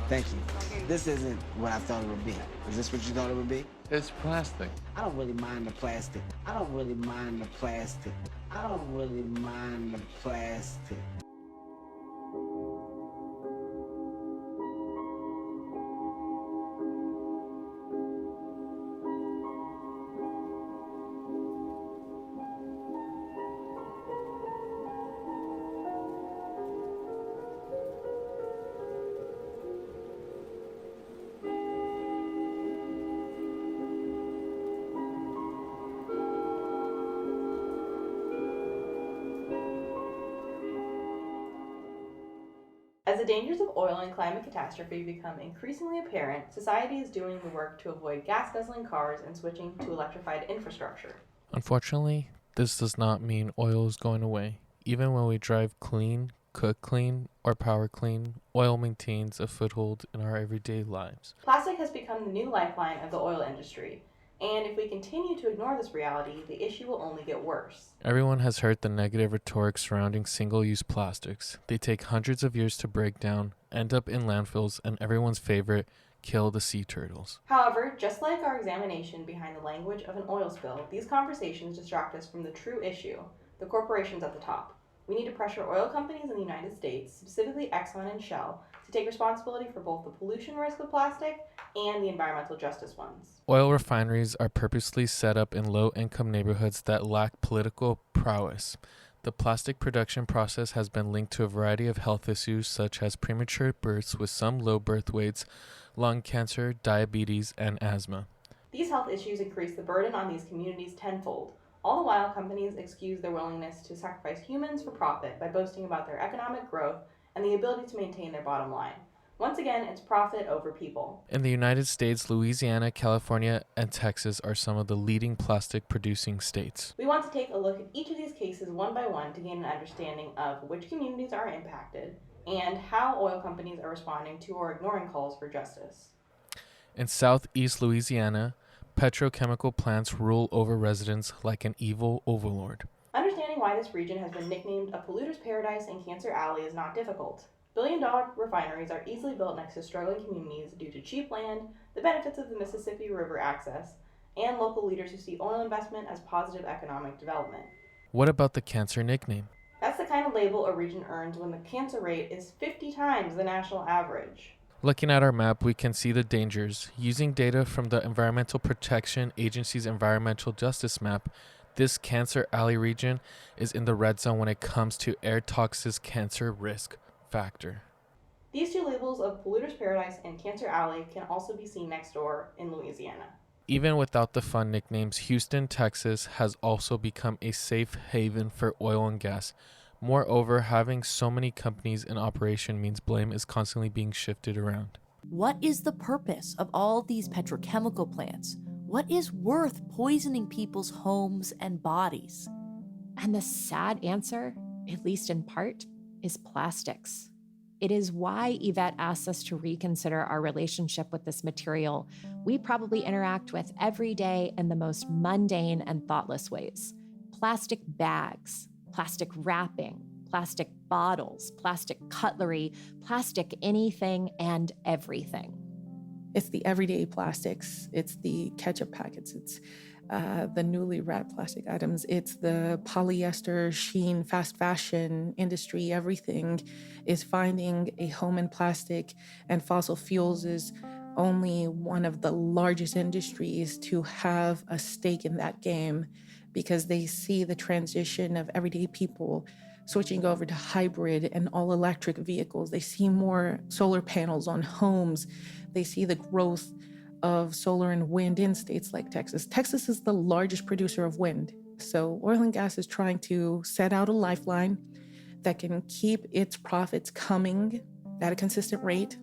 Thank you. This isn't what I thought it would be. Is this what you thought it would be? It's plastic. I don't really mind the plastic. I don't really mind the plastic. I don't really mind the plastic. As the dangers of oil and climate catastrophe become increasingly apparent, society is doing the work to avoid gas-guzzling cars and switching to electrified infrastructure. Unfortunately, this does not mean oil is going away. Even when we drive clean, cook clean, or power clean, oil maintains a foothold in our everyday lives. Plastic has become the new lifeline of the oil industry, and if we continue to ignore this reality, the issue will only get worse. Everyone has heard the negative rhetoric surrounding single-use plastics. They take hundreds of years to break down, end up in landfills, and everyone's favorite, kill the sea turtles. However, just like our examination behind the language of an oil spill, these conversations distract us from the true issue, the corporations at the top. We need to pressure oil companies in the United States, specifically Exxon and Shell, to take responsibility for both the pollution risk of plastic and the environmental justice ones. Oil refineries are purposely set up in low-income neighborhoods that lack political prowess. The plastic production process has been linked to a variety of health issues such as premature births with some low birth weights, lung cancer, diabetes, and asthma. These health issues increase the burden on these communities tenfold. All the while, companies excuse their willingness to sacrifice humans for profit by boasting about their economic growth and the ability to maintain their bottom line. Once again, it's profit over people. In the United States, Louisiana, California, and Texas are some of the leading plastic producing states. We want to take a look at each of these cases one by one to gain an understanding of which communities are impacted and how oil companies are responding to or ignoring calls for justice. In southeast Louisiana, petrochemical plants rule over residents like an evil overlord. Understanding why this region has been nicknamed a polluter's paradise and Cancer Alley is not difficult. Billion-dollar refineries are easily built next to struggling communities due to cheap land, the benefits of the Mississippi River access, and local leaders who see oil investment as positive economic development. What about the cancer nickname? That's the kind of label a region earns when the cancer rate is 50 times the national average. Looking at our map, we can see the dangers. Using data from the Environmental Protection Agency's Environmental Justice Map, this Cancer Alley region is in the red zone when it comes to air toxins cancer risk factor. These two labels of Polluter's Paradise and Cancer Alley can also be seen next door in Louisiana. Even without the fun nicknames, Houston, Texas has also become a safe haven for oil and gas. Moreover, having so many companies in operation means blame is constantly being shifted around. What is the purpose of all these petrochemical plants? What is worth poisoning people's homes and bodies? And the sad answer, at least in part, is plastics. It is why Yvette asks us to reconsider our relationship with this material we probably interact with every day in the most mundane and thoughtless ways. Plastic bags, plastic wrapping, plastic bottles, plastic cutlery, plastic anything and everything. It's the everyday plastics. It's the ketchup packets. It's the newly wrapped plastic items. It's the polyester, sheen, fast fashion industry. Everything is finding a home in plastic, and fossil fuels is only one of the largest industries to have a stake in that game because they see the transition of everyday people switching over to hybrid and all-electric vehicles. They see more solar panels on homes. They see the growth of solar and wind in states like Texas. Texas is the largest producer of wind. So oil and gas is trying to set out a lifeline that can keep its profits coming at a consistent rate